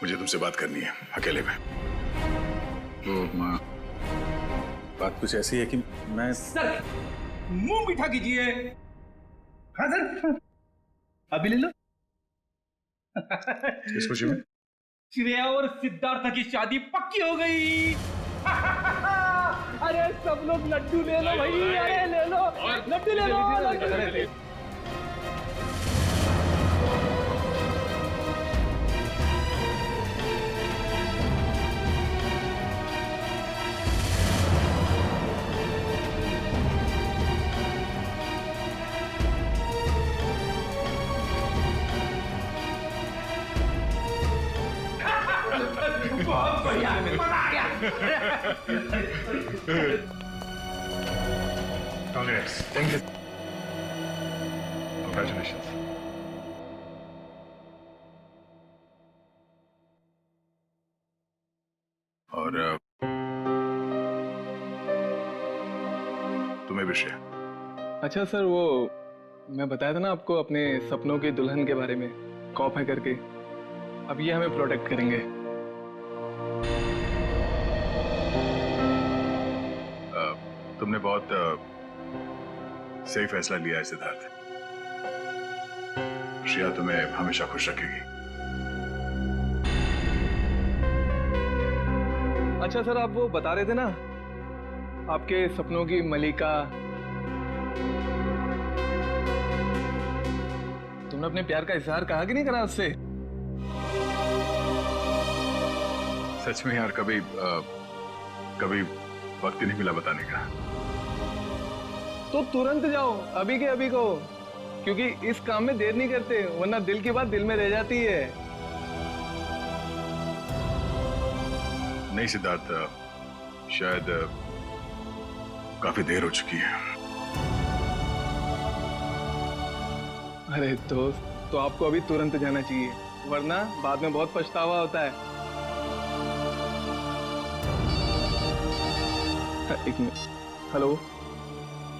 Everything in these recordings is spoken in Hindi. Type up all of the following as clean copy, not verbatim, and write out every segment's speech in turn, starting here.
मुझे तुमसे बात करनी है अकेले में। तो माँ, बात कुछ ऐसी है कि मैं सर मुंह मीठा कीजिए। हाँ सर, अभी ले लो। किस खुशी में? श्रेया और सिद्धार्थ की शादी पक्की हो गई। अरे सब लोग लड्डू ले लो भाई, अरे ले लो लड्डू, ले लो लड्डू। बहुत बढ़िया, मजा आ गया। Congrats. Thank you. Congratulations. और तुम्हें भी श्रेया। अच्छा सर, वो मैं बताया था ना आपको अपने सपनों की दुल्हन के बारे में, कॉप है करके। अब ये हमें प्रोटेक्ट करेंगे। तुमने बहुत सही फैसला लिया है सिद्धार्थ। श्रेया तुम्हें हमेशा खुश रखेगी। अच्छा सर, आप वो बता रहे थे ना आपके सपनों की मलिका, तुमने अपने प्यार का इजहार कहा कि नहीं करा उससे? सच में यार, कभी कभी वक्त ही नहीं मिला बताने का। तो तुरंत जाओ, अभी के अभी को, क्योंकि इस काम में देर नहीं करते, वरना दिल की बात दिल में रह जाती है। नहीं सिद्धार्थ, शायद काफी देर हो चुकी है। अरे दोस्त, तो आपको अभी तुरंत जाना चाहिए, वरना बाद में बहुत पछतावा होता है। एक मिनट, हेलो।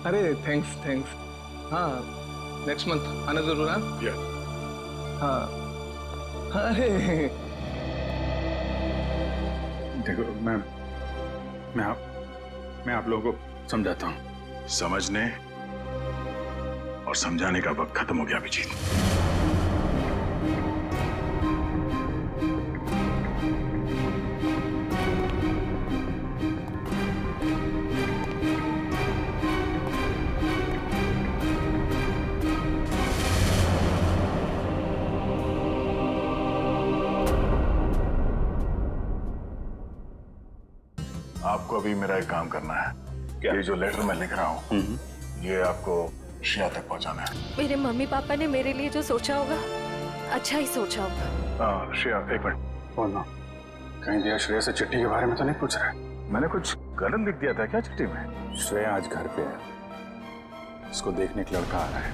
अरे थैंक्स। हाँ, नेक्स्ट मंथ आना जरूर। हाँ, अरे देखो, मैं आप लोगों को समझाता हूँ। समझने और समझाने का वक्त खत्म हो गया अभिजीत। आपको अभी मेरा एक काम करना है। क्या? ये जो लेटर मैं लिख रहा हूँ, ये आपको श्रेया तक पहुंचाना है। मेरे मम्मी पापा ने मेरे लिए जो सोचा होगा, अच्छा ही सोचा होगा। श्रेया एक मिनट। बोलना, कहीं दिया श्रेया से चिट्ठी के बारे में तो नहीं पूछ रहा? मैंने कुछ गलत लिख दिया था क्या चिट्ठी में? श्रेया आज घर पे है, उसको देखने एक लड़का आ रहा है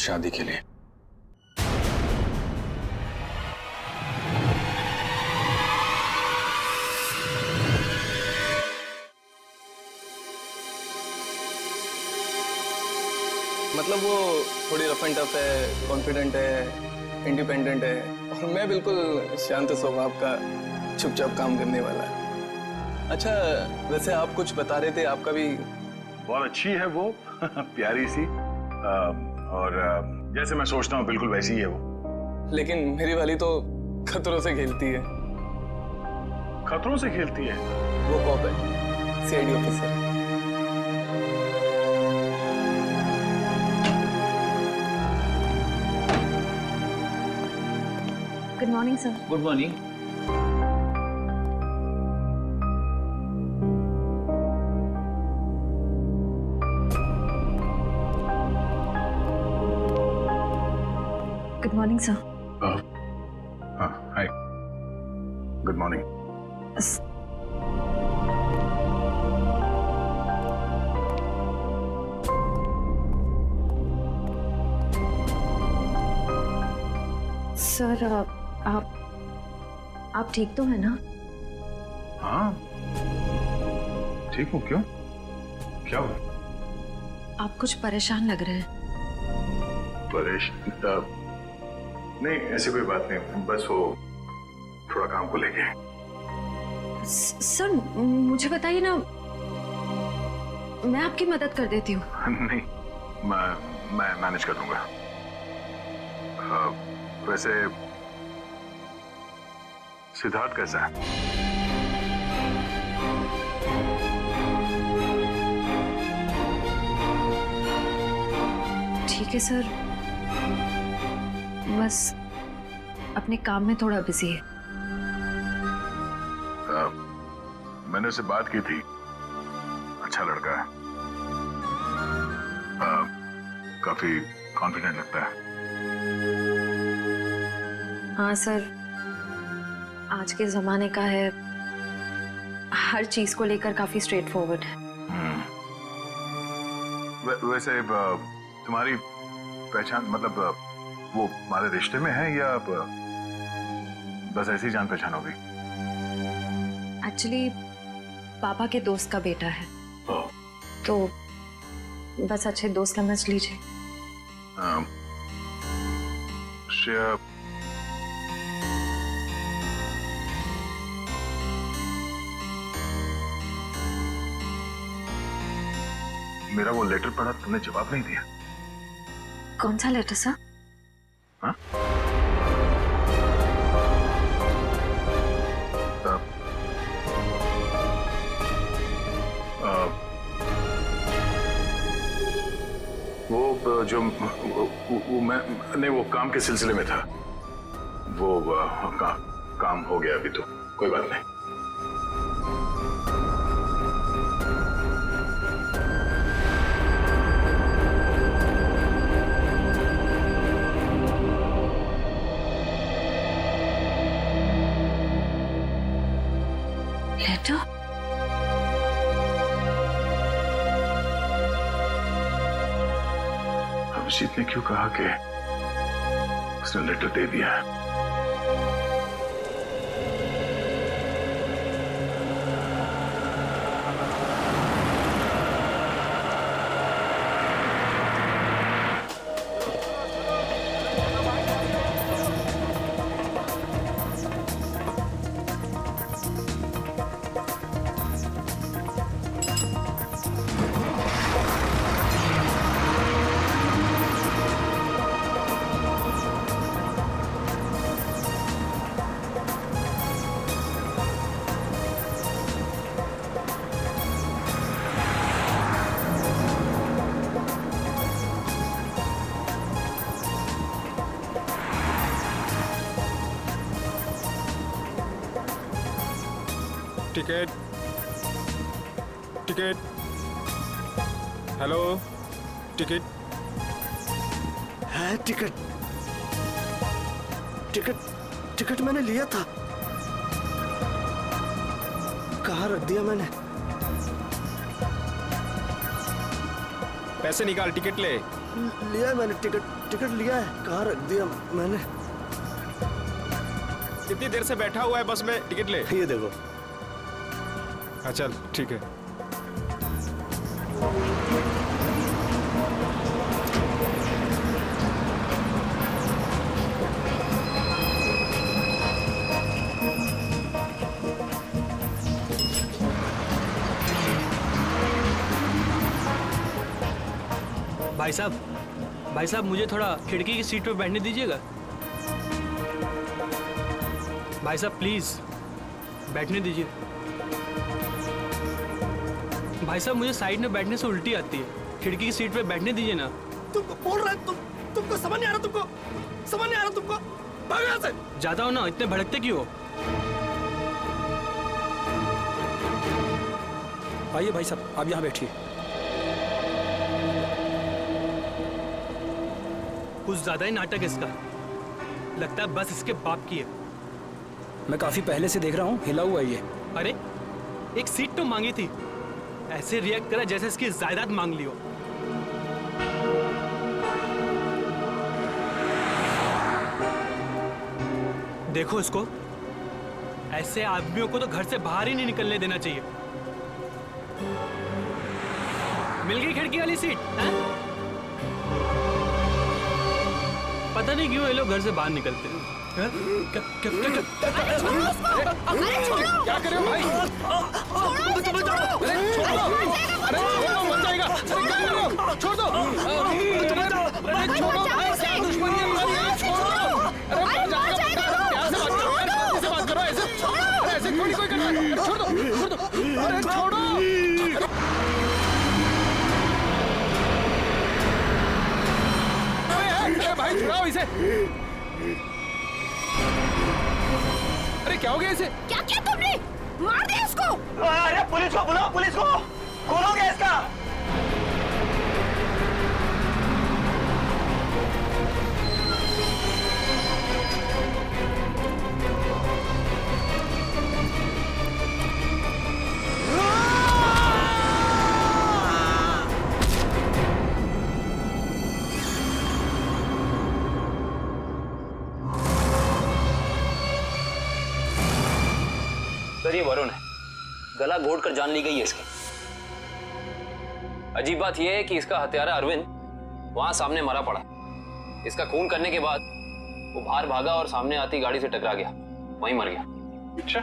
शादी के लिए। मतलब वो थोड़ी रफ एंड टफ है, कॉन्फिडेंट है, इंडिपेंडेंट है, और मैं बिल्कुल शांत स्वभाव का, चुपचाप काम करने वाला। अच्छा, वैसे आप कुछ बता रहे थे, आपका भी बहुत अच्छी है वो। प्यारी सी, और जैसे मैं सोचता हूँ बिल्कुल वैसी ही है वो। लेकिन मेरी वाली तो खतरों से खेलती है। खतरों से खेलती है? वो कॉप है, CID officer. Good morning sir. Good morning. Good morning sir. हाँ, हाय, गुड मॉर्निंग। सर, आप ठीक तो है ना? हाँ ठीक हूँ। क्यों? क्या हुआ? आप कुछ परेशान लग रहे हैं। परेशान? नहीं, ऐसी कोई बात नहीं, बस वो थोड़ा काम को लेके। सर मुझे बताइए ना, मैं आपकी मदद कर देती हूँ। नहीं, मैं मैनेज कर दूंगा। वैसे सिद्धार्थ कैसा है? ठीक है सर, बस अपने काम में थोड़ा बिजी है। मैंने उससे बात की थी, अच्छा लड़का है, काफी कॉन्फिडेंट लगता है। हाँ सर, आज के जमाने का है, हर चीज को लेकर काफी स्ट्रेट फॉरवर्ड है। वैसे तुम्हारी पहचान, मतलब वो हमारे रिश्ते में है या बस ऐसी जान पहचान हो गई? एक्चुअली पापा के दोस्त का बेटा है, तो बस अच्छे दोस्त समझ लीजिए। श्रेया, मेरा वो लेटर पढ़ा, तुमने जवाब नहीं दिया। कौन सा लेटर सर? हाँ? वो जो वो मैं नहीं, वो काम के सिलसिले में था। वो काम हो गया अभी, तो कोई बात नहीं। लेटर? अभिजीत ने क्यों कहा कि उसने लेटर दे दिया है? टिकट, टिकट, हेलो, टिकट है। टिकट टिकट टिकट मैंने लिया था, कहाँ रख दिया मैंने? पैसे निकाल, टिकट ले। लिया है मैंने, टिकट लिया है, कहाँ रख दिया मैंने? कितनी देर से बैठा हुआ है बस में, टिकट ले। ये देखो। हाँ चल ठीक है। भाई साहब मुझे थोड़ा खिड़की की सीट पे बैठने दीजिएगा। भाई साहब प्लीज बैठने दीजिए। भाई साहब मुझे साइड में बैठने से उल्टी आती है, खिड़की की सीट पे बैठने दीजिए ना। तुमको बोल रहा है, तुमको समझ नहीं आ रहा? तुमको समझ नहीं आ रहा? तुमको भागो यहाँ से। जाता हो ना, इतने भड़कते क्यों हो? आइए भाई साहब, आप यहाँ बैठिए। कुछ ज्यादा ही नाटक इसका, लगता है बस इसके बाप की है। मैं काफी पहले से देख रहा हूँ, हिला हुआ ये। अरे एक सीट तो मांगी थी, ऐसे रिएक्ट करा जैसे इसकी जायदाद मांग ली हो। देखो इसको, ऐसे आदमियों को तो घर से बाहर ही नहीं निकलने देना चाहिए। मिल गई खिड़की वाली सीट हैं? पता नहीं क्यों ये लोग घर से बाहर निकलते हैं। हैं? क्या कर रहे हो भाई? छोड़ो, अरे छोड़ो, अरे छोड़ो, मर जाएगा। अरे क्या कर रहे हो? छोड़ दो। अरे छोड़ो, क्या दुश्मनी है तुम्हारी? छोड़ो। अरे मर जाएगा। प्यार से बात करो, शांति से बात करो। ऐसे थोड़ी कोई करता है। छोड़ दो। अरे छोड़ो। अरे भाई छुड़ाओ इसे। अरे क्या हो गया इसे? क्या किया तुमने? मार दिया इसको। अरे पुलिस को बुलाओ, पुलिस को खोलोगे इसका। सर ये वरुण है, गला घोट कर जान ली गई है इसकी। अजीब बात यह है कि इसका हत्यारा अरविंद वहां सामने मरा पड़ा। इसका खून करने के बाद वो बाहर भागा और सामने आती गाड़ी से टकरा गया, वहीं मर गया। अच्छा,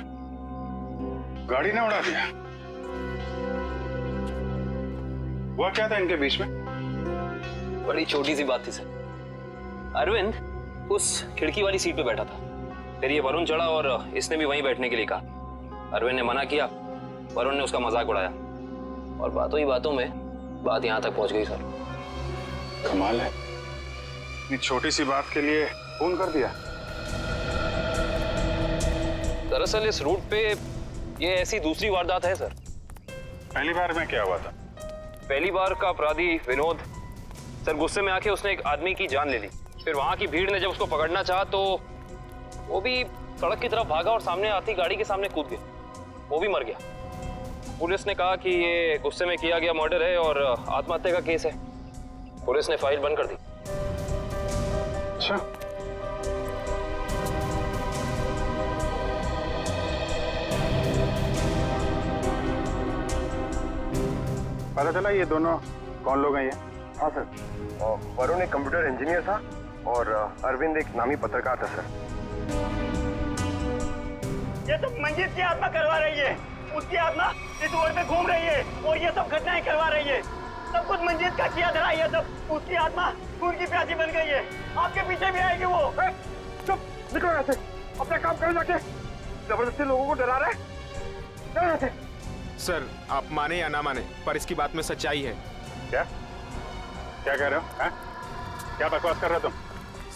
गाड़ी ने उड़ा दिया। हुआ क्या था इनके बीच में? बड़ी छोटी सी बात थी सर। अरविंद उस खिड़की वाली सीट पे बैठा था, फिर ये वरुण चढ़ा और इसने भी वहीं बैठने के लिए कहा। अरविंद ने मना किया, वरुण ने उसका मजाक उड़ाया और बातों ही बातों में बात यहां तक पहुंच गई सर। कमाल है, इतनी छोटी सी बात के लिए फोन कर दिया। दरअसल इस रूट पे ये ऐसी दूसरी वारदात है सर। पहली बार में क्या हुआ था? पहली बार का अपराधी विनोद सर गुस्से में आके उसने एक आदमी की जान ले ली। फिर वहां की भीड़ ने जब उसको पकड़ना चाहा तो वो भी सड़क की तरफ भागा और सामने आती गाड़ी के सामने कूद गया, वो भी मर गया। पुलिस ने कहा कि ये गुस्से में किया गया मर्डर है और आत्महत्या का केस है। पुलिस ने फाइल बंद कर दी। अच्छा, पता चला ये दोनों कौन लोग हैं? ये हाँ सर, वरुण एक कंप्यूटर इंजीनियर था और अरविंद एक नामी पत्रकार था सर। ये सब मंजीत की आत्मा करवा रही है। उसकी आत्मा इस रोड पे घूम रही है और ये सब घटनाएं करवा रही है। सब कुछ मंजीत का किया धरा है। सब उसकी आत्मा खून की प्यासी बन गई है। आपके पीछे भी आएगी वो। चुप, निकलो यहाँ से। अपना काम करो जाके। जबरदस्ती लोगों को डरा रहे। चलो यहाँ से। सर आप माने या ना माने, पर इसकी बात में सच्चाई है। क्या क्या कह रहे हो? हैं? क्या बकवास कर रहे हो तुम?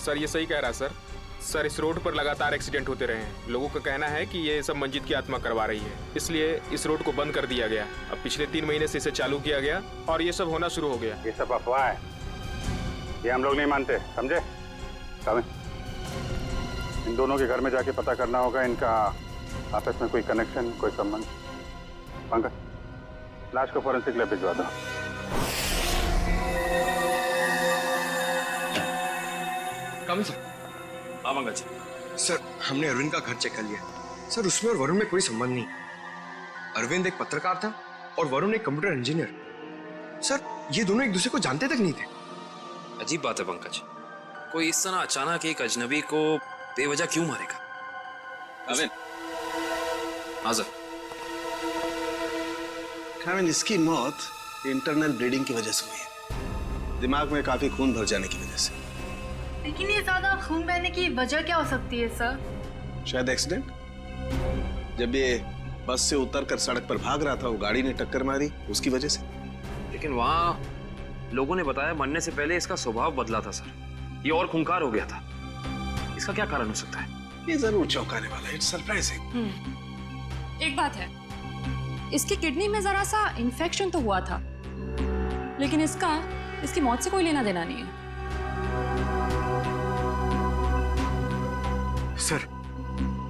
सर ये सही कह रहा है सर इस रोड पर लगातार एक्सीडेंट होते रहे हैं। लोगों का कहना है कि ये सब मंजीत की आत्मा करवा रही है, इसलिए इस रोड को बंद कर दिया गया। अब पिछले 3 महीने से इसे चालू किया गया और ये सब होना शुरू हो गया। ये सब अफवाह है, ये हम लोग नहीं मानते, समझे? इन दोनों के घर में जाके पता करना होगा इनका आपस में कोई कनेक्शन, कोई संबंध। पंकज, लाश को फॉरेंसिक लैब भिजवा दो। कम सर। हाँ पंकज। सर हमने अरविंद का घर चेक कर लिया सर, उसमें और वरुण में कोई संबंध नहीं। अरविंद एक पत्रकार था और वरुण एक कंप्यूटर इंजीनियर। सर ये दोनों एक दूसरे को जानते तक नहीं थे। अजीब बात है पंकज, कोई इस तरह अचानक एक अजनबी को बेवजह क्यों मारेगा? अरविंद। हाँ सर। कामिल, इसकी मौत इंटरनल ब्लीडिंग की वजह से हुई है, दिमाग में काफी खून भर जाने की वजह से। लेकिन ये ज्यादा खून बहने की वजह क्या हो सकती है सर? शायद एक्सीडेंट। जब ये बस से उतरकर सड़क पर भाग रहा था, वो गाड़ी ने टक्कर मारी, उसकी वजह से। लेकिन वहाँ लोगों ने बताया मरने से पहले इसका स्वभाव बदला था सर, ये और खूंखार हो गया था। इसका क्या कारण हो सकता है? ये जरूर चौंकाने वाला है, इट्स सरप्राइजिंग। एक बात है, इसकी किडनी में जरा सा इन्फेक्शन तो हुआ था, लेकिन इसकी मौत से कोई लेना देना नहीं है।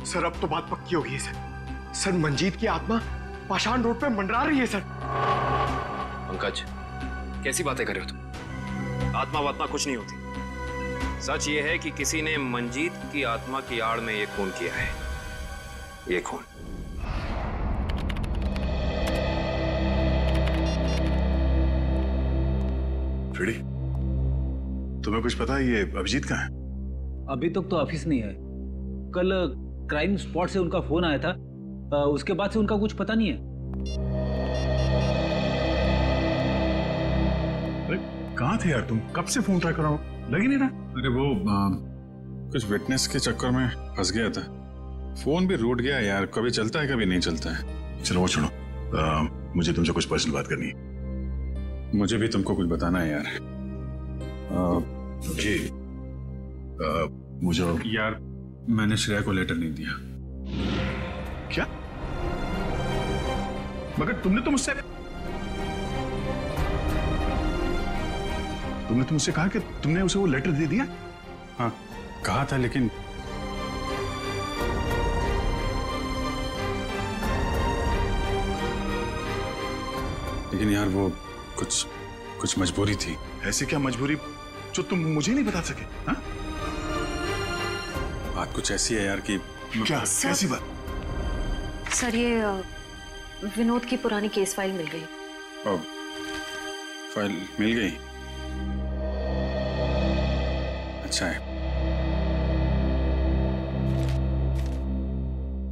सर अब तो बात पक्की हो गई है सर, मंजीत की आत्मा पाषाण रोड पे मंडरा रही है सर। पंकज, कैसी बातें कर रहे हो तुम? आत्मा वात्मा कुछ नहीं होती। सच ये है कि किसी ने मंजीत की आत्मा की आड़ में ये खून किया है। ये खून फ्रेडी, तुम्हें कुछ पता है ये अभिजीत कहाँ है? अभी तक तो ऑफिस नहीं है। कल क्राइम स्पॉट से उनका फोन आया था, उसके बाद से उनका कुछ पता नहीं है। अरे कहाँ थे यार तुम? कब से फोन ट्राई कर रहा हूँ, लग ही नहीं रहा। अरे वो कुछ विटनेस के चक्कर में फंस गया था। फोन भी रूट गया यार, कभी चलता है कभी नहीं चलता है। चलो वो छोड़ो, मुझे तुमसे कुछ पर्सनल बात करनी है। मुझे भी तुमको कुछ बताना है यार। जी मुझे यार, मैंने श्रेया को लेटर नहीं दिया। क्या? मगर तुमने तो मुझसे कहा कि तुमने उसे वो लेटर दे दिया। हाँ कहा था, लेकिन यार वो कुछ मजबूरी थी। ऐसी क्या मजबूरी जो तुम मुझे नहीं बता सके? हाँ? बात कुछ ऐसी है यार कि क्या? कैसी बात? सर ये विनोद की पुरानी केस फाइल मिल गई। फाइल मिल गई? अच्छा है।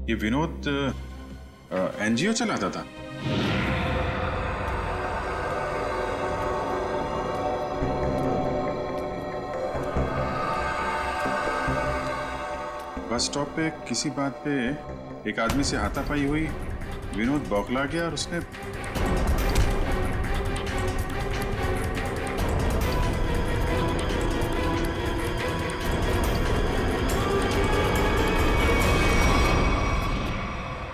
ये विनोद एनजीओ चलाता था। बस स्टॉप पे किसी बात पे एक आदमी से हाथापाई हुई, विनोद बौखला गया और उसने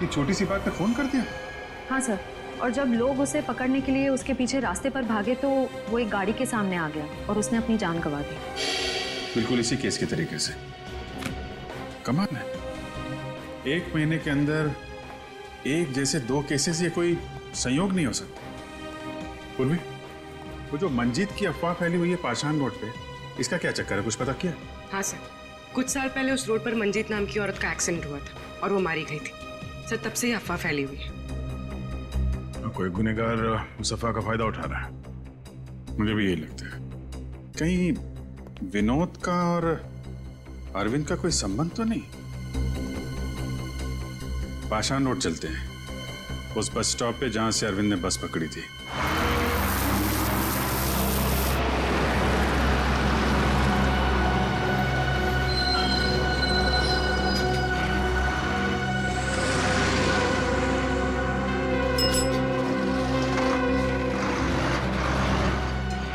ये छोटी सी बात पे फोन कर दिया। हाँ सर, और जब लोग उसे पकड़ने के लिए उसके पीछे रास्ते पर भागे तो वो एक गाड़ी के सामने आ गया और उसने अपनी जान गंवा दी। बिल्कुल इसी केस के तरीके से। कमाल है, 1 महीने के अंदर एक जैसे 2 केसेस, ये कोई संयोग नहीं हो सकता। पूर्वी, वो जो मंजीत की अफवाह फैली हुई है पाषाण रोड पे, इसका क्या चक्कर है, कुछ पता किया? हाँ सर, कुछ साल पहले उस रोड पर मंजीत नाम की औरत का एक्सीडेंट हुआ था और वो मारी गई थी। सर तब से ही अफवाह फैली हुई है। कोई गुनहगार उस अफवाह का फायदा उठा रहा है। मुझे भी यही लगता है। कहीं विनोद का और अरविंद का कोई संबंध तो नहीं? पाषाण रोड चलते हैं, उस बस स्टॉप पे जहां से अरविंद ने बस पकड़ी थी।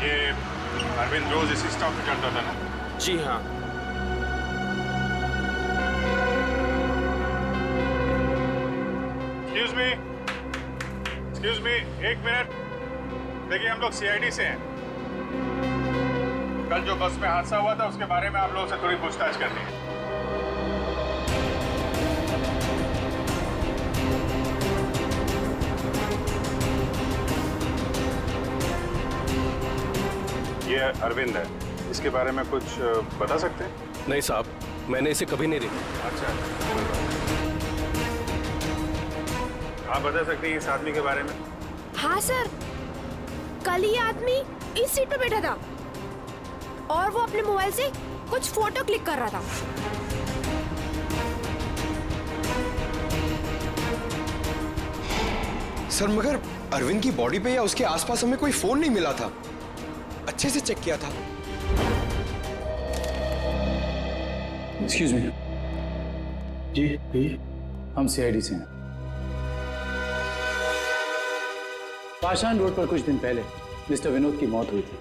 ये अरविंद रोज इसी स्टॉप पे चलता था ना? जी हाँ। Excuse me, 1 minute. देखिए हम लोग सीआईडी से हैं। कल जो बस में हादसा हुआ था उसके बारे में आप लोगों से थोड़ी पूछताछ करनी है। ये अरविंद है, इसके बारे में कुछ बता सकते हैं? नहीं साहब, मैंने इसे कभी नहीं देखा। अच्छा, आप बता सकते हैं इस आदमी के बारे में? हाँ सर, कल ये आदमी इस सीट पे बैठा था और वो अपने मोबाइल से कुछ फोटो क्लिक कर रहा था। सर मगर अरविंद की बॉडी पे या उसके आसपास हमें कोई फोन नहीं मिला था। अच्छे से चेक किया था। Excuse me. जी हम सीआईडी से हैं। पाषाण रोड पर कुछ दिन पहले मिस्टर विनोद की मौत हुई थी।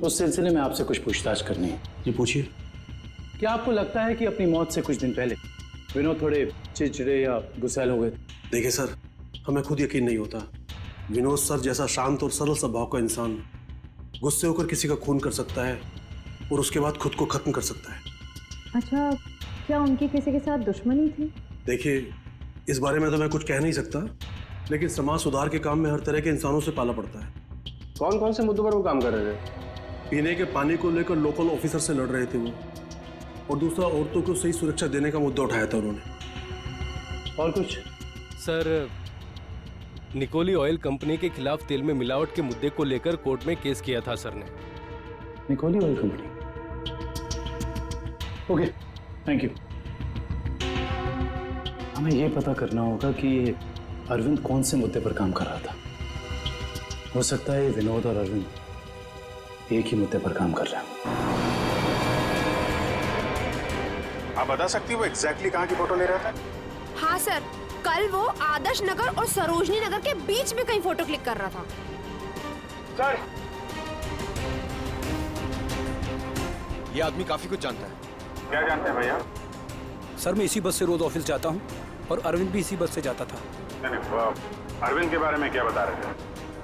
उस सिलसिले में आपसे कुछ पूछताछ करनी है। जी पूछिए। क्या आपको लगता है कि अपनी मौत से कुछ दिन पहले विनोद थोड़े चिड़चिड़े या गुस्सैल हो गए थे? देखिए सर, हमें खुद यकीन नहीं होता। विनोद सर जैसा शांत और सरल स्वभाव का इंसान गुस्से होकर किसी का खून कर सकता है और उसके बाद खुद को खत्म कर सकता है। अच्छा, क्या उनकी किसी के साथ दुश्मनी थी? देखिए, इस बारे में तो मैं कुछ कह नहीं सकता, लेकिन समाज सुधार के काम में हर तरह के इंसानों से पाला पड़ता है। कौन कौन से मुद्दों पर वो काम कर रहे थे? पीने के पानी को लेकर लोकल ऑफिसर से लड़ रहे थे वो, और दूसरा औरतों को सही सुरक्षा देने का मुद्दा उठाया था उन्होंने। और कुछ? सर, निकोली ऑयल कंपनी के खिलाफ तेल में मिलावट के मुद्दे को लेकर कोर्ट में केस किया था सर ने। निकोली oil company? Okay, thank you. हमें यह पता करना होगा कि ये अरविंद कौन से मुद्दे पर काम कर रहा था। हो सकता है विनोद और अरविंद एक ही मुद्दे पर काम कर रहे हैं। आप बता सकती हो वो एग्जैक्टली कहाँ की फोटो ले रहा था? हाँ सर, कल वो आदर्श नगर और सरोजनी नगर के बीच में कहीं फोटो क्लिक कर रहा था। सर, ये आदमी काफी कुछ जानता है। क्या जानते हैं भैया? सर, मैं इसी बस से रोज ऑफिस जाता हूँ और अरविंद भी इसी बस से जाता था। अरविंद के बारे में क्या बता रहे थे?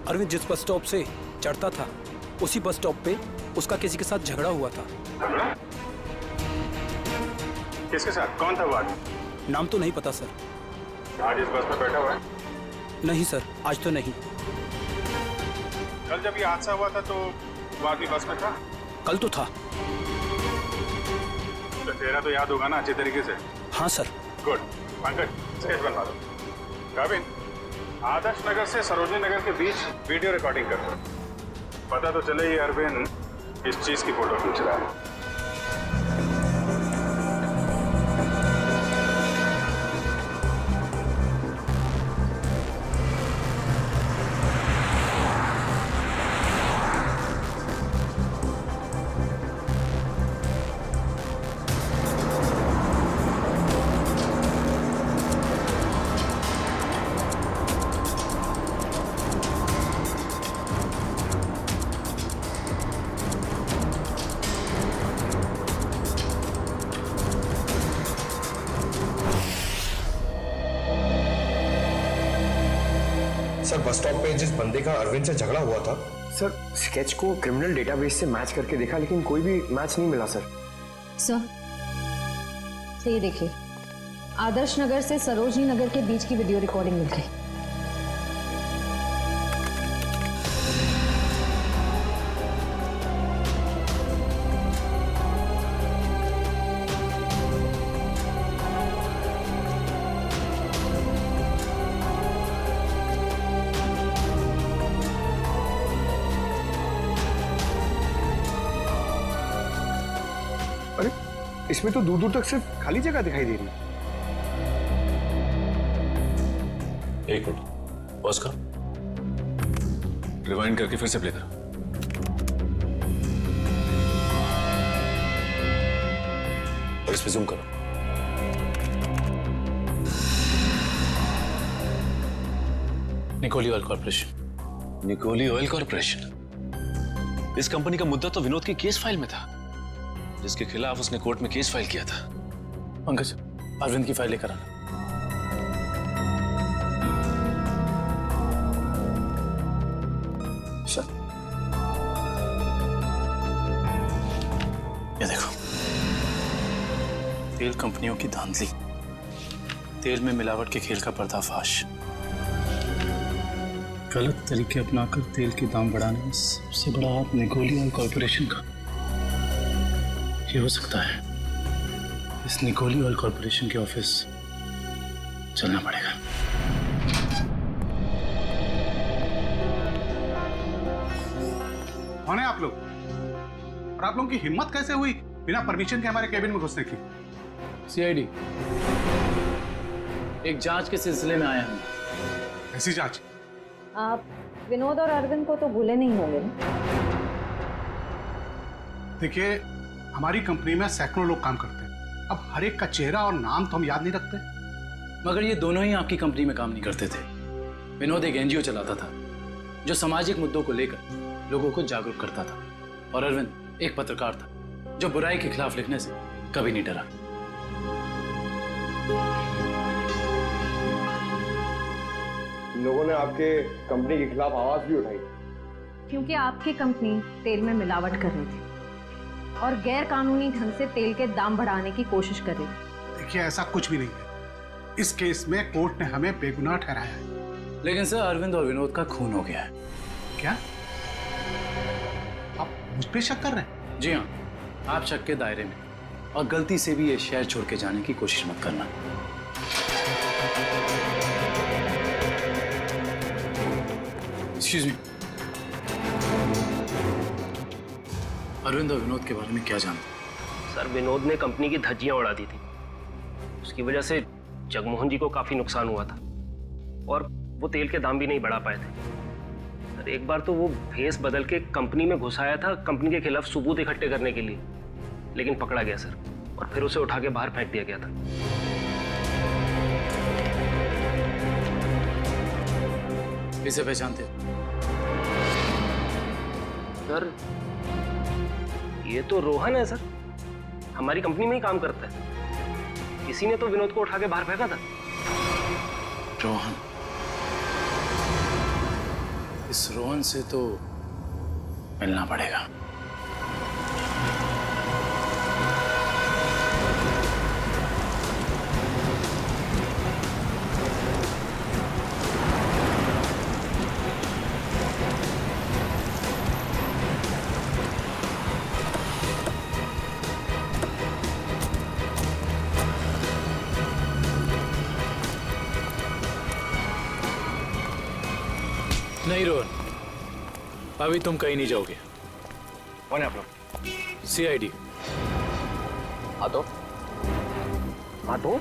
अरविंद जिस बस स्टॉप से चढ़ता था उसी बस स्टॉप पे उसका किसी के साथ झगड़ा हुआ था। किसके साथ? कौन था वो आदमी? नाम तो नहीं पता सर। आज इस बस में बैठा हुआ है? नहीं सर, आज तो नहीं। कल जब ये हादसा हुआ था तो वो आदमी बस में था? कल तो था। तो चेहरा तो याद होगा ना अच्छे तरीके से? हाँ सर। गुड। पंकज, स्केच बनवा दो। गाविन, आदर्श नगर से सरोजनी नगर के बीच वीडियो रिकॉर्डिंग कर दो। पता तो चले ये अरविंद इस चीज की फोटो खींच रहा है। सर, बस स्टॉप पे जिस बंदे का अरविंद से झगड़ा हुआ था, सर स्केच को क्रिमिनल डेटाबेस से मैच करके देखा लेकिन कोई भी मैच नहीं मिला सर। सर, ये देखिए, आदर्श नगर से सरोजनी नगर के बीच की वीडियो रिकॉर्डिंग मिल गई। अरे, इसमें तो दूर दूर तक सिर्फ खाली जगह दिखाई दे रही है। एक मिनट, पॉज कर, रिवाइंड करके फिर से प्ले कर। और इस पे जूम करो। निकोली ऑयल कॉर्पोरेशन। निकोली ऑयल कॉर्पोरेशन? इस कंपनी का मुद्दा तो विनोद की केस फाइल में था, जिसके खिलाफ उसने कोर्ट में केस फाइल किया था। पंकज, अरविंद की फाइल लेकर आना। सर, ये देखो, तेल कंपनियों की धांधली, तेल में मिलावट के खेल का पर्दाफाश, गलत तरीके अपनाकर तेल के दाम बढ़ाने में सबसे बड़ा हाथ निकोली ऑयल कॉर्पोरेशन का। ये हो सकता है इस निकोली ऑयल कॉर्पोरेशन के ऑफिस चलना पड़ेगा। कौन है आप लोग? और आप लोगों की हिम्मत कैसे हुई बिना परमिशन के हमारे केबिन में घुसने की? सीआईडी, एक जांच के सिलसिले में आया हूं। ऐसी जांच? आप विनोद और अरविंद को तो भूले नहीं होंगे ना? देखिए, हमारी कंपनी में सैकड़ों लोग काम करते हैं। अब हर एक का चेहरा और नाम तो हम याद नहीं रखते। मगर ये दोनों ही आपकी कंपनी में काम नहीं करते थे। विनोद एक एनजीओ चलाता था जो सामाजिक मुद्दों को लेकर लोगों को जागरूक करता था, और अरविंद एक पत्रकार था जो बुराई के खिलाफ लिखने से कभी नहीं डरा। लोगों ने आपके कंपनी के खिलाफ आवाज भी उठाई क्योंकि आपकी कंपनी तेल में मिलावट कर रही थी और गैर कानूनी ढंग से तेल के दाम बढ़ाने की कोशिश कर रही थी। देखिए, ऐसा कुछ भी नहीं है। इस केस में कोर्ट ने हमें बेगुनाह ठहराया है। लेकिन सर, अरविंद और विनोद का खून हो गया है। क्या आप मुझ पे शक कर रहे हैं? जी हाँ, आप शक के दायरे में, और गलती से भी ये शहर छोड़ के जाने की कोशिश मत करना। एक्सक्यूज मी, अरविंद और विनोद के बारे में क्या जानते? सर विनोद ने कंपनी की धज्जियां उड़ा दी थी। उसकी वजह से जगमोहन जी को काफी नुकसान हुआ था और वो तेल के दाम भी नहीं बढ़ा पाए थे। सर एक बार तो वो भेस बदल के कंपनी में घुस आया था कंपनी के खिलाफ सबूत इकट्ठे करने के लिए, लेकिन पकड़ा गया सर और फिर उसे उठा के बाहर फेंक दिया गया था। इसे पहचानते? सर ये तो रोहन है सर, हमारी कंपनी में ही काम करता है। किसी ने तो विनोद को उठा के बाहर फेंका था। रोहन? इस रोहन से तो मिलना पड़ेगा। नहीं रोहन, अभी तुम कहीं नहीं जाओगे। कौन है आप लोग? CID। हाँ तो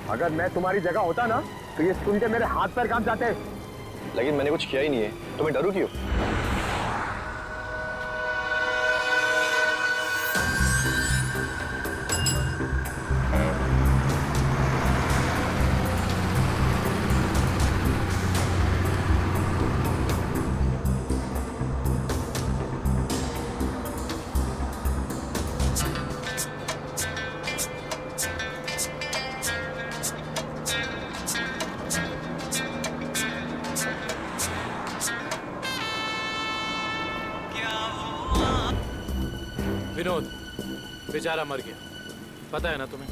अगर मैं तुम्हारी जगह होता ना तो ये सुन के मेरे हाथ पैर कांप जाते। लेकिन मैंने कुछ किया ही नहीं है, तो मैं डरूं क्यों? विनोद बेचारा मर गया, पता है ना तुम्हें?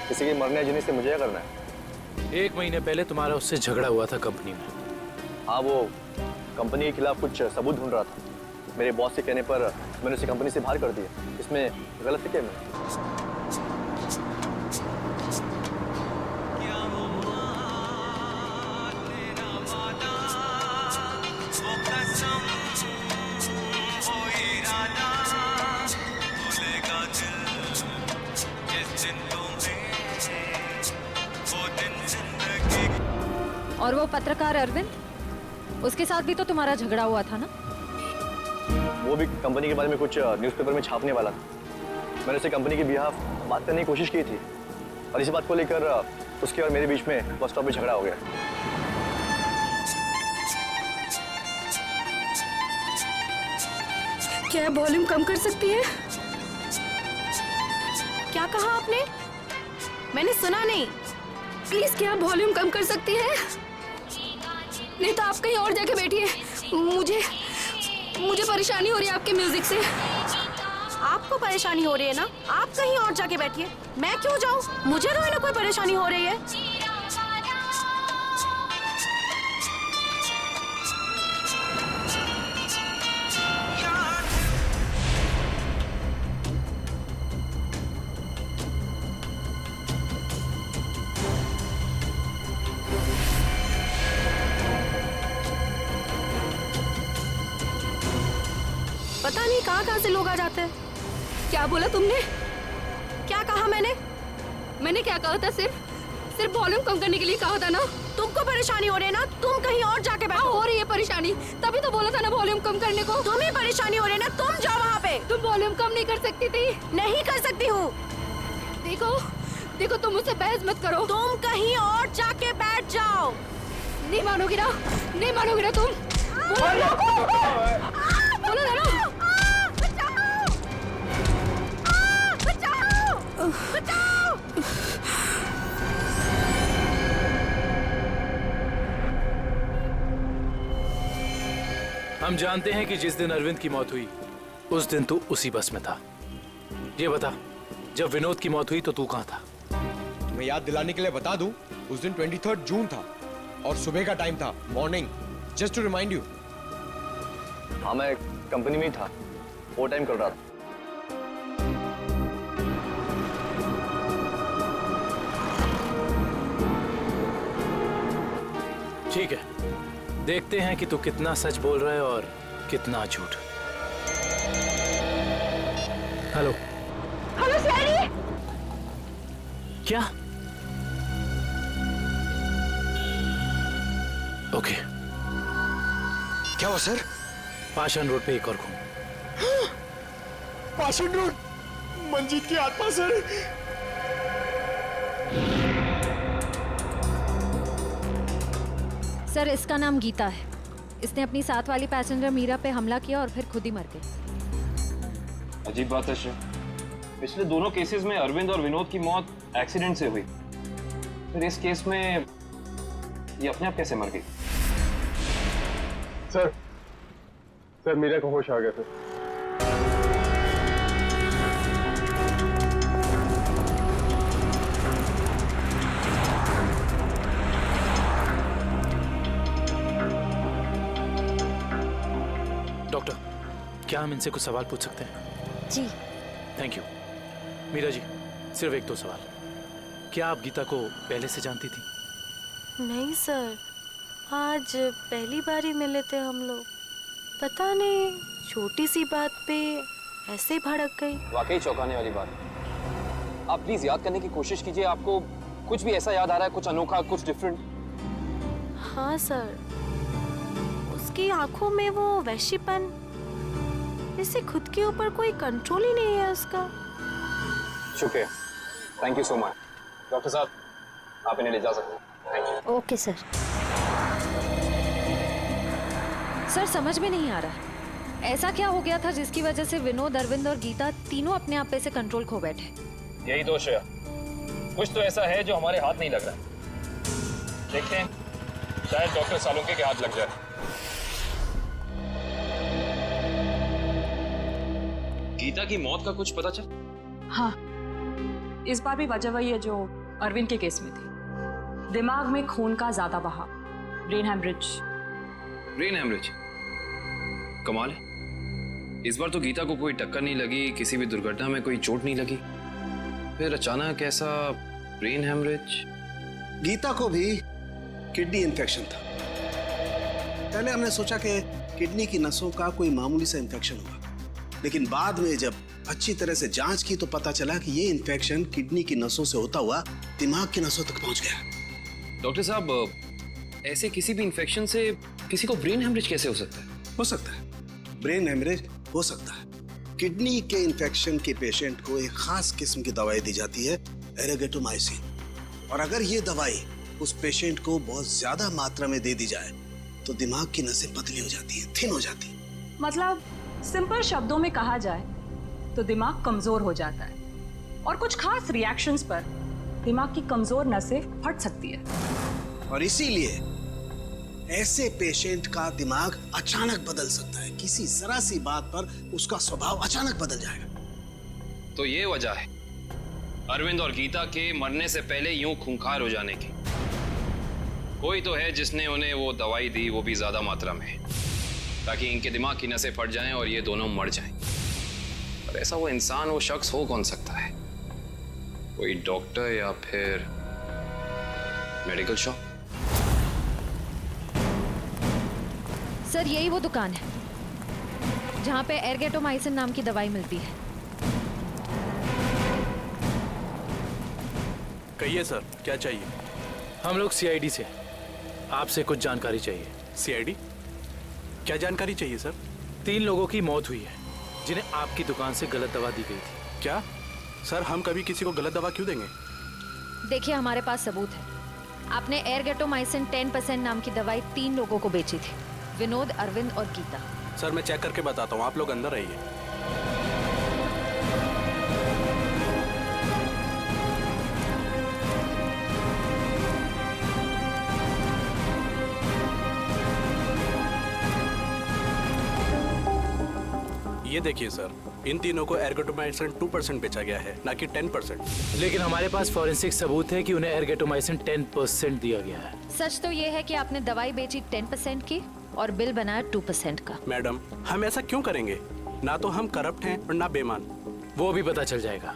किसी के मरने जीने से मुझे क्या करना है? 1 महीने पहले तुम्हारा उससे झगड़ा हुआ था कंपनी में। हाँ, वो कंपनी के खिलाफ कुछ सबूत ढूंढ रहा था। मेरे बॉस के कहने पर मैंने उसे कंपनी से बाहर कर दिया। इसमें गलत है क्या मैं? और वो पत्रकार अरविंद, उसके साथ भी तो तुम्हारा झगड़ा हुआ था ना? वो भी कंपनी के बारे में कुछ न्यूज़पेपर में छापने वाला था। मैंने उसे कंपनी के बिहाफ बात करने की कोशिश की थी और इसी बात को लेकर उसके और मेरे बीच में बस स्टॉप पे झगड़ा हो गया। क्या वॉल्यूम कम कर सकती है? क्या कहा आपने? मैंने सुना नहीं। प्लीज क्या वॉल्यूम कम कर सकती है? नहीं तो आप कहीं और जाके बैठिए। मुझे परेशानी हो रही है आपके म्यूजिक से। आपको परेशानी हो रही है ना? आप कहीं और जाके बैठिए। मैं क्यों जाऊं? मुझे तो ना कोई परेशानी हो रही है। पता नहीं कहाँ से लोग आ जाते हैं। क्या बोला तुमने? क्या कहा मैंने क्या कहा था? सिर्फ वॉल्यूम कम करने के लिए कहा था ना। तुमको परेशानी हो रही है ना? तुम कहीं और जाके बैठो। हो रही है परेशानी, तभी तो बोला था ना वॉल्यूम कम करने को। तुम्हें परेशानी हो रही है ना? तुम जाओ वहाँ पे। तुम वॉल्यूम कम नहीं कर सकती थी? नहीं कर सकती हूँ। देखो तुम मुझसे बहस मत करो। तुम कहीं और जाके बैठ जाओ। नहीं मानोगी ना तुम? बोलो ना। बचाओ! हम जानते हैं कि जिस दिन अरविंद की मौत हुई उस दिन तू उसी बस में था। ये बता, जब विनोद की मौत हुई तो तू कहाँ था? मैं याद दिलाने के लिए बता दूं, उस दिन 23 जून था और सुबह का टाइम था, morning, just to remind you. हाँ, मैं कंपनी में ही था, वो टाइम कर रहा था। ठीक है, देखते हैं कि तू कितना सच बोल रहा है और कितना झूठ। Hello hello सैडी। क्या? ओके। क्या हुआ सर? पाषाण रोड पे एक और खून। पाषाण रोड, मंजीत की आत्मा सर। सर इसका नाम गीता है। इसने अपनी साथ वाली पैसेंजर मीरा पे हमला किया और फिर खुद ही मर गई। अजीब बात है श्रेया, पिछले दोनों केसेस में अरविंद और विनोद की मौत एक्सीडेंट से हुई, फिर इस केस में ये अपने आप कैसे मर गई? सर मीरा को होश आ गया था। डॉक्टर, क्या हम इनसे कुछ सवाल पूछ सकते हैं? जी। Thank you. मीरा जी, सिर्फ एक दो सवाल। क्या आप गीता को पहले से जानती थी? नहीं सर, आज पहली बार ही मिले थे हम लोग। पता नहीं छोटी सी बात पे ऐसे भड़क गई। वाकई चौंकाने वाली बात। आप प्लीज याद करने की कोशिश कीजिए, आपको कुछ भी ऐसा याद आ रहा है, कुछ अनोखा, कुछ डिफरेंट? हाँ सर, उसकी आंखों में वो वैश्यपन, जैसे खुद के ऊपर कोई कंट्रोल ही नहीं है उसका। शुक्रिया, thank you so much. Doctor साहब, आप इन्हें ले जा सकते हैं। Thank you. Okay sir. Sir समझ में नहीं आ रहा ऐसा क्या हो गया था जिसकी वजह से विनोद, अरविंद और गीता तीनों अपने आप पे से कंट्रोल खो बैठे। यही दोष है, कुछ तो ऐसा है जो हमारे हाथ नहीं लग रहा। देखते हैं, शायद डॉक्टर सालुंके के हाथ लग जाए। गीता की मौत का कुछ पता चल? हाँ, इस बार भी वजह वही है जो अरविंद के केस में थी। दिमाग में खून का ज्यादा बहाव, ब्रेन हेमरेज। Brain haemorrhage? कमाल है, इस बार तो गीता को कोई टक्कर नहीं लगी, किसी भी दुर्घटना में कोई चोट नहीं लगी, फिर अचानक ऐसा ब्रेन हेमरेज। गीता को भी किडनी इन्फेक्शन था। पहले हमने सोचा कि किडनी की नसों का कोई मामूली सा इन्फेक्शन हुआ, लेकिन बाद में जब अच्छी तरह से जांच की तो पता चला कि ये इन्फेक्शन किडनी की नसों से होता हुआ दिमाग की नसों तक पहुंच गया। डॉक्टर साहब, ऐसे किसी भी इन्फेक्शन से किसी को ब्रेन हेमरेज कैसे हो सकता है? हो सकता है, ब्रेन हेमरेज हो सकता है। किडनी के इन्फेक्शन के पेशेंट को एक खास किस्म की दवाई दी जाती है, एरेगेटोमाइसिन, और अगर ये दवाई उस पेशेंट को बहुत ज्यादा मात्रा में दे दी जाए तो दिमाग की नसें पतली हो जाती है, थिन हो जाती है। मतलब सिंपल शब्दों में कहा जाए तो दिमाग कमजोर हो जाता है और कुछ खास रिएक्शंस पर दिमाग की कमजोर नसें फट सकती है। और इसीलिए ऐसे पेशेंट का दिमाग अचानक बदल सकता है, किसी जरा सी बात पर उसका स्वभाव अचानक बदल जाएगा। तो ये वजह है अरविंद और गीता के मरने से पहले यूं खूंखार हो जाने की। कोई तो है जिसने उन्हें वो दवाई दी, वो भी ज्यादा मात्रा में, ताकि इनके दिमाग की नसें फट जाएं और ये दोनों मर जाएं। पर ऐसा वो इंसान, वो शख्स हो कौन सकता है? कोई डॉक्टर या फिर मेडिकल शॉप? सर यही वो दुकान है जहाँ पे एरगेटोमाइसिन नाम की दवाई मिलती है। कहिए सर, क्या चाहिए? हम लोग सीआईडी से, आपसे कुछ जानकारी चाहिए। सीआईडी? क्या जानकारी चाहिए सर? 3 लोगों की मौत हुई है जिन्हें आपकी दुकान से गलत दवा दी गई थी। क्या सर, हम कभी किसी को गलत दवा क्यों देंगे? देखिए हमारे पास सबूत है। आपने एरगेटोमाइसिन 10% नाम की दवाई 3 लोगों को बेची थी, विनोद, अरविंद और गीता। सर मैं चेक करके बताता हूँ, आप लोग अंदर रहिए। ये देखिए सर, इन तीनों को एरगेटोमाइसिन 2% बेचा गया है, ना कि 10%। लेकिन हमारे पास फॉरेंसिक सबूत है कि उन्हें एरगेटोमाइसिन 10% दिया गया है। सच तो ये है कि आपने दवाई बेची 10% की और बिल बनाया 2% का। मैडम, हम ऐसा क्यों करेंगे? ना तो हम करप्ट हैं और ना बेईमान। वो भी पता चल जाएगा।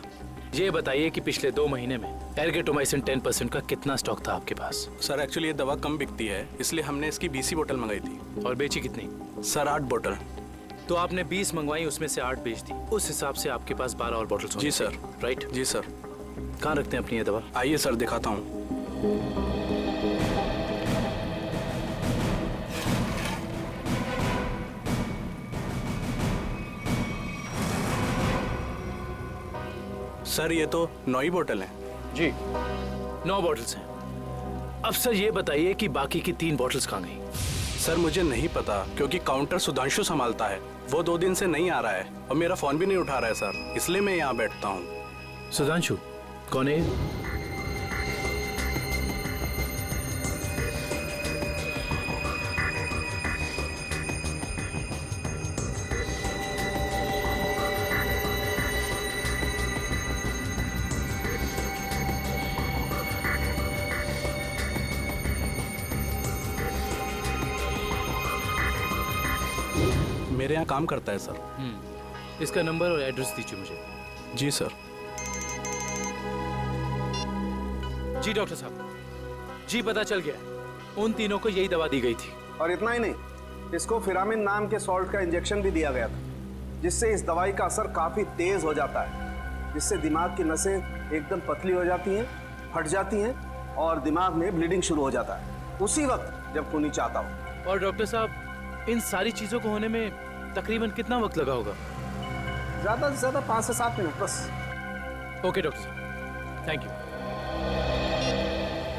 ये बताइए कि पिछले 2 महीने में एर्गेटोमाइसिन 10% का कितना स्टॉक था आपके पास? सर एक्चुअली ये दवा कम बिकती है, इसलिए हमने इसकी 20 ही बोतल मंगाई थी। और बेची कितनी? सर 8 बोतल। तो आपने 20 मंगवाई, उसमें से 8 बेच दी। उस हिसाब से आपके पास 12 और बोतल। जी सर। राइट? जी सर। कहाँ रखते हैं अपनी ये दवा? आइए सर दिखाता हूँ। सर ये तो 9 ही बोतल है। जी 9 बॉटल्स हैं। अब सर ये बताइए कि बाकी की 3 बॉटल्स कहाँ गई? सर मुझे नहीं पता, क्योंकि काउंटर सुधांशु संभालता है। वो 2 दिन से नहीं आ रहा है और मेरा फोन भी नहीं उठा रहा है सर, इसलिए मैं यहाँ बैठता हूँ। सुधांशु कौन है? मेरे यहाँ काम करता है सर। इसका नंबर और एड्रेस दीजिए मुझे। जी सर। जी डॉक्टर साहब, जी पता चल गया, उन तीनों को यही दवा दी गई थी। और इतना ही नहीं, इसको फिरामिन नाम के सॉल्ट का इंजेक्शन भी दिया गया था, जिससे इस दवाई का असर काफी तेज हो जाता है, जिससे दिमाग की नसें एकदम पतली हो जाती हैं, फट जाती हैं और दिमाग में ब्लीडिंग शुरू हो जाता है उसी वक्त जब खूनी चाहता हो। और डॉक्टर साहब, इन सारी चीजों को होने में तकरीबन कितना वक्त लगा होगा? ज्यादा से ज्यादा 5 से 7 मिनट बस। ओके डॉक्टर साहब, थैंक यू।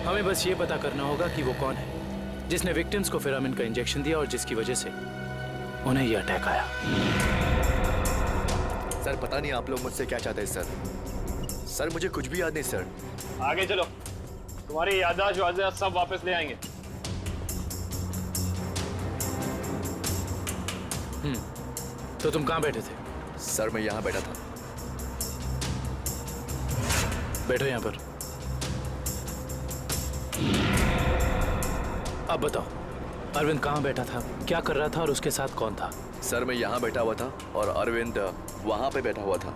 हमें बस ये पता करना होगा कि वो कौन है जिसने विक्टिम्स को फिरामिन का इंजेक्शन दिया और जिसकी वजह से उन्हें ये अटैक आया। सर पता नहीं आप लोग मुझसे क्या चाहते हैं सर। सर मुझे कुछ भी याद नहीं सर। आगे चलो, तुम्हारी याददाश्त सब वापस ले आएंगे। तो तुम कहाँ बैठे थे? सर मैं यहाँ बैठा था। बैठो यहाँ पर। अब बताओ, अरविंद कहाँ बैठा था, क्या कर रहा था और उसके साथ कौन था? सर मैं यहाँ बैठा हुआ था और अरविंद वहाँ पे बैठा हुआ था।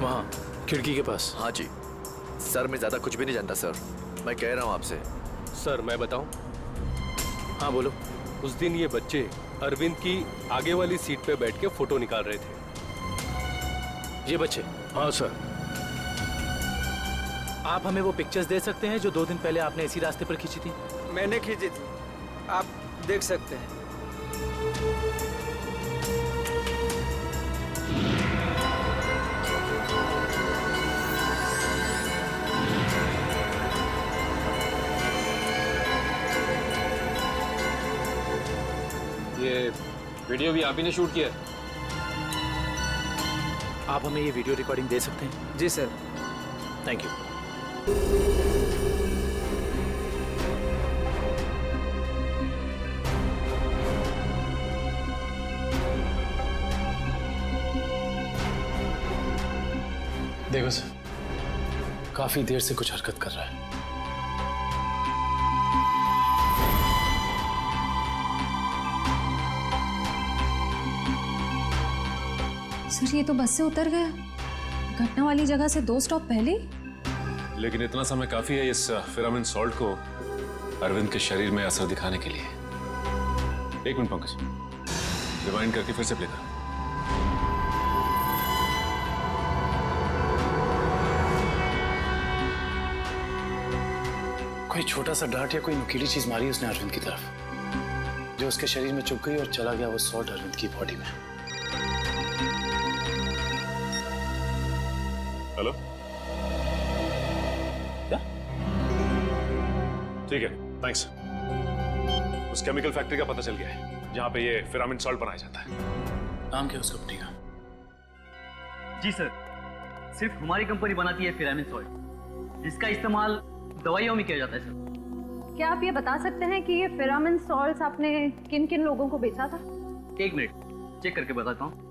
वहाँ खिड़की के पास? हाँ जी सर, मैं ज्यादा कुछ भी नहीं जानता सर, मैं कह रहा हूँ आपसे। सर मैं बताऊं? हाँ बोलो। उस दिन ये बच्चे अरविंद की आगे वाली सीट पे बैठ के फोटो निकाल रहे थे। ये बच्चे? हाँ सर। आप हमें वो पिक्चर्स दे सकते हैं जो 2 दिन पहले आपने इसी रास्ते पर खींची थी? मैंने खींची थी, आप देख सकते हैं। ये वीडियो भी आप ही ने शूट किया है? आप हमें ये वीडियो रिकॉर्डिंग दे सकते हैं? जी सर। Thank you. देखो सर, काफी देर से कुछ हरकत कर रहा है। सर ये तो बस से उतर गया, घटना वाली जगह से 2 स्टॉप पहले। लेकिन इतना समय काफी है इस फिरामिन सॉल्ट को अरविंद के शरीर में असर दिखाने के लिए। 1 मिनट पंकज, रिवाइंड करके फिर से प्ले करो। कोई छोटा सा डांट या कोई नुकीली चीज मारी उसने अरविंद की तरफ, जो उसके शरीर में चुभ गई और चला गया वो सॉल्ट अरविंद की बॉडी में। हेलो, क्या? ठीक है, थैंक्स। उस केमिकल फैक्ट्री का पता चल गया है जहां पे ये फिरामिन सॉल्ट बनाया जाता है। नाम क्या है उस कंपनी का? जी सर, सिर्फ हमारी कंपनी बनाती है फिरामिन सॉल्ट, जिसका इस्तेमाल दवाइयों में किया जाता है सर। क्या आप ये बता सकते हैं कि ये फिरामिन सॉल्ट्स आपने किन किन लोगों को बेचा था? 1 मिनट चेक करके बताता हूँ।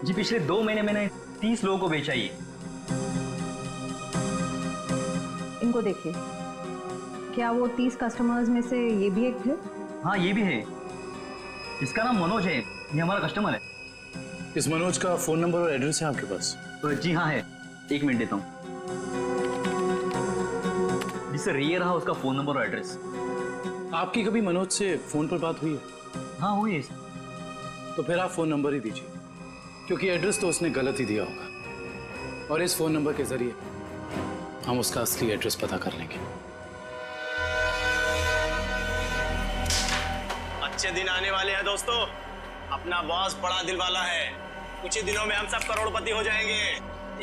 जी पिछले 2 महीने मैंने 30 लोगों को बेचा ये। को देखिए, क्या वो 30 कस्टमर्स में से ये भी एक थे? हाँ, ये भी है। इसका नाम मनोज है, ये हमारा कस्टमर है। इस मनोज का फोन नंबर और एड्रेस है आपके पास? जी हाँ है, 1 मिनट देता हूँ। जी सर, ये रहा उसका फोन नंबर और एड्रेस। आपकी कभी मनोज से फोन पर बात हुई है? हाँ हुई है। तो फिर आप फोन नंबर ही दीजिए, क्योंकि एड्रेस तो उसने गलत ही दिया होगा और इस फोन नंबर के जरिए हम उसका असली एड्रेस पता कर लेंगे। अच्छे दिन आने वाले हैं दोस्तों। अपना बॉस बड़ा दिल वाला है, कुछ ही दिनों में हम सब करोड़पति हो जाएंगे।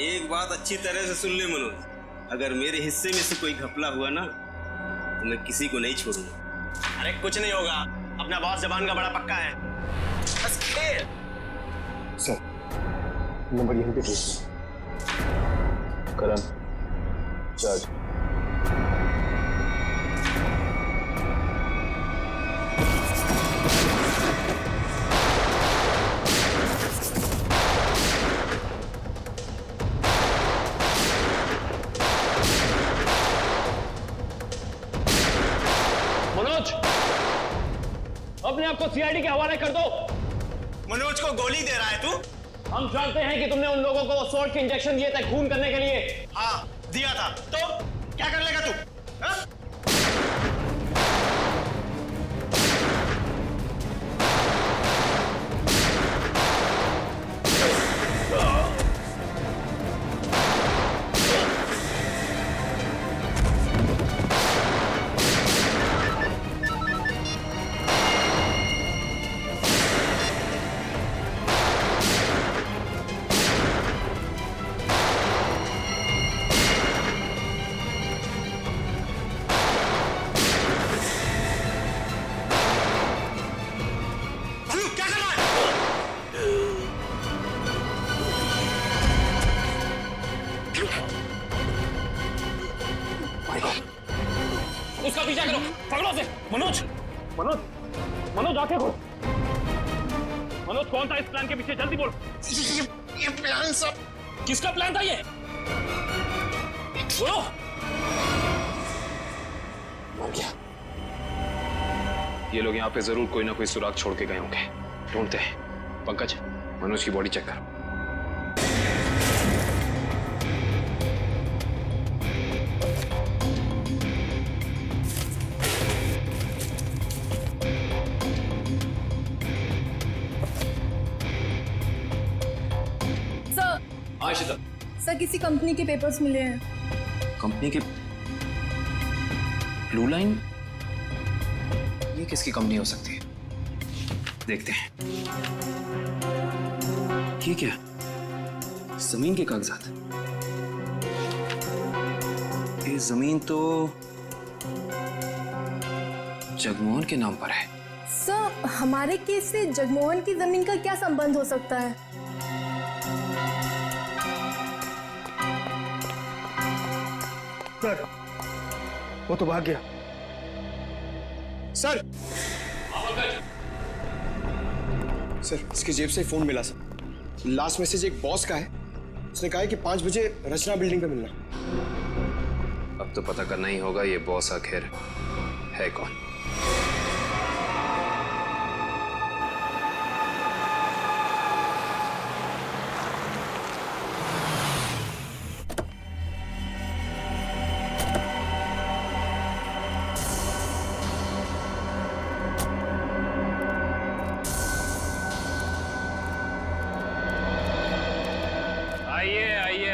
एक बात अच्छी तरह से सुन ले मनोज, अगर मेरे हिस्से में से कोई घपला हुआ ना तो मैं किसी को नहीं छोड़ूंगा। अरे कुछ नहीं होगा, अपना बॉस जबान का बड़ा पक्का है, बस खेल। सर, नंबर यहीं पे भेज करण जज। मनोज, अपने आप को सीआईडी के हवाले कर दो। मनोज को गोली दे रहा है तू? हम जानते हैं कि तुमने उन लोगों को सॉल्ट के इंजेक्शन दिए थे खून करने के लिए। हाँ दिया था, तो क्या कर लेगा तू? हाँ? उसका पीछा करो, पकड़ो उसे। मनोज, मनोज, मनोज आंखें खोल। मनोज कौन था इस प्लान के पीछे, जल्दी बोल। ये प्लान सब किसका प्लान था ये? बोलो। मर गया। ये लोग यहाँ पे जरूर कोई ना कोई सुराग छोड़ के गए होंगे, ढूंढते हैं। पंकज, मनोज की बॉडी चेक करो। सर, किसी कंपनी के पेपर्स मिले हैं। कंपनी के? Blue line? ये किसकी कंपनी हो सकती है? देखते हैं। ये क्या? जमीन के कागजात। ये जमीन तो जगमोहन के नाम पर है। सर, हमारे केस से जगमोहन की जमीन का क्या संबंध हो सकता है? सर, वो तो भाग गया। सर, सर, इसकी जेब से फोन मिला सर। लास्ट मैसेज एक बॉस का है, उसने कहा है कि 5 बजे रचना बिल्डिंग पे मिलना। अब तो पता करना ही होगा ये बॉस आखिर है कौन।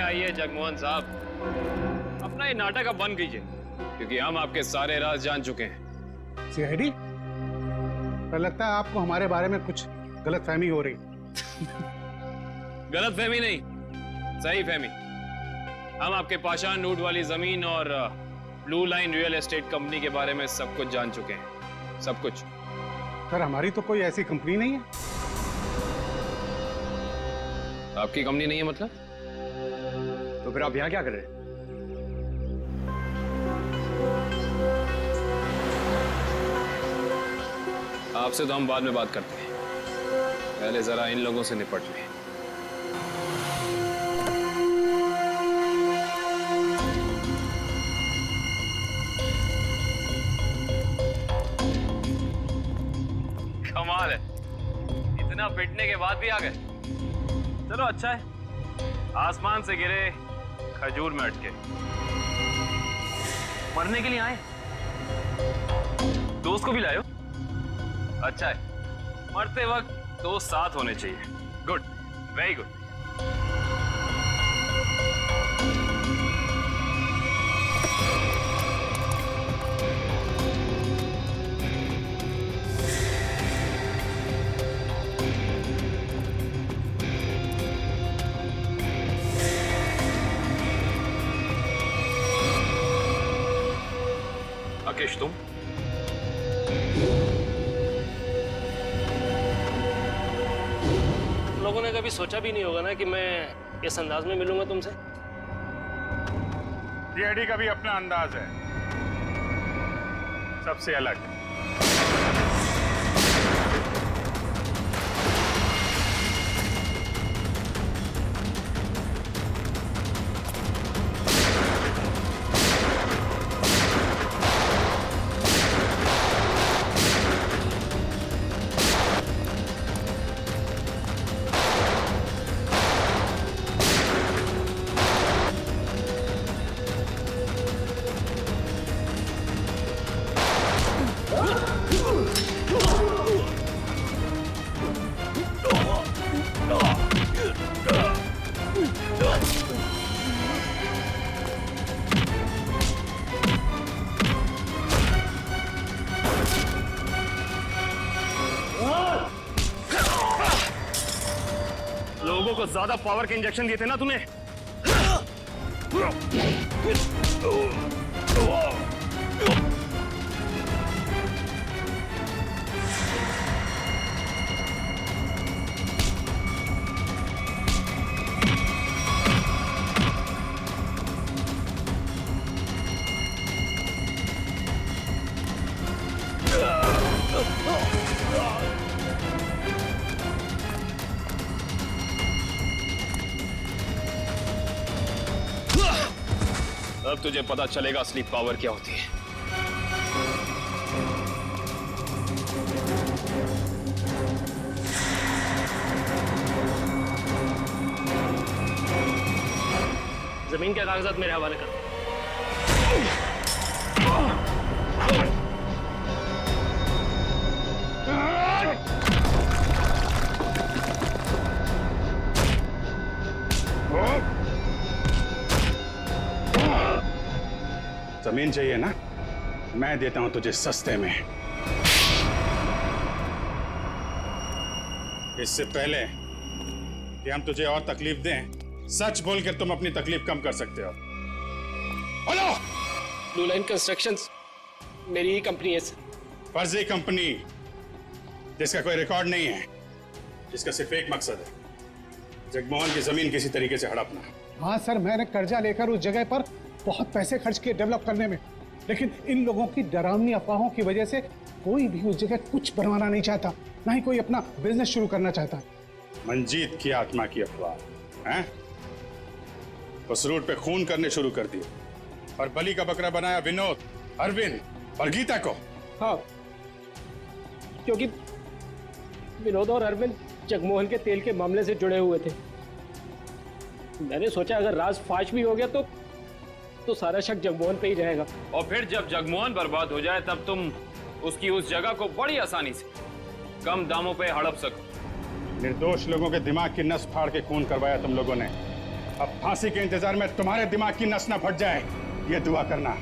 आइए जगमोहन साहब, अपना ये नाटक अब बंद कीजिए, क्योंकि हम आपके सारे राज जान चुके हैं। सीआईडी? पर लगता है आपको हमारे बारे में कुछ गलतफहमी हो रही। गलतफहमी नहीं, सही फहमी। हम आपके पाषाण नूट वाली जमीन और blue line real estate company के बारे में सब कुछ जान चुके हैं, सब कुछ। सर, हमारी तो कोई ऐसी कंपनी नहीं है। आपकी कंपनी नहीं है मतलब? तो फिर आप यहां क्या कर रहे हैं? आपसे तो हम बाद में बात करते हैं, पहले जरा इन लोगों से निपट लें। कमाल है, इतना पिटने के बाद भी आ गए। चलो अच्छा है, आसमान से गिरे खजूर में अटके। मरने के लिए आए, दोस्त को भी लायो। अच्छा है, मरते वक्त दोस्त साथ होने चाहिए। Good, very good. राकेश, तुम? लोगों ने कभी सोचा भी नहीं होगा ना कि मैं इस अंदाज में मिलूंगा तुमसे। सीआईडी का भी अपना अंदाज है, सबसे अलग। लोगों को ज्यादा पावर के इंजेक्शन दिए थे ना तूने। अब तुझे पता चलेगा असली पावर क्या होती है। जमीन के कागजात मेरे हवाले कर। जमीन चाहिए ना, मैं देता हूं तुझे सस्ते में। इससे पहले कि हम तुझे और तकलीफ दें, सच बोलकर तुम अपनी तकलीफ कम कर सकते हो। बोलो। ब्लू लाइन कंस्ट्रक्शंस मेरी ही कंपनी है सर। फर्जी कंपनी जिसका कोई रिकॉर्ड नहीं है, जिसका सिर्फ एक मकसद है, जगमोहन की जमीन किसी तरीके से हड़पना। हाँ सर, मैंने कर्जा लेकर उस जगह पर बहुत पैसे खर्च किए डेवलप करने में, लेकिन इन लोगों की डरावनी अफवाहों की वजह से कोई भी उस जगह कुछ बनवाना नहीं चाहता, ना ही कोई अपना बिजनेस शुरू करना चाहता। मंजीत की आत्मा की अफवाह हैं? उस रूट पे खून करने शुरू कर दिए और बलि का बकरा बनाया विनोद, अरविंद और गीता को। हाँ, क्योंकि विनोद और अरविंद जगमोहन के तेल के मामले से जुड़े हुए थे। मैंने सोचा अगर राज फाश भी हो गया तो सारा शक जगमोहन पे ही रहेगा। और फिर जब जगमोहन बर्बाद हो जाए तब तुम उसकी उस जगह को बड़ी आसानी से कम दामों पे हड़प सको। निर्दोष लोगों के दिमाग की नस फाड़ के खून करवाया तुम लोगों ने। अब फांसी के इंतजार में तुम्हारे दिमाग की नस न फट जाए, ये दुआ करना।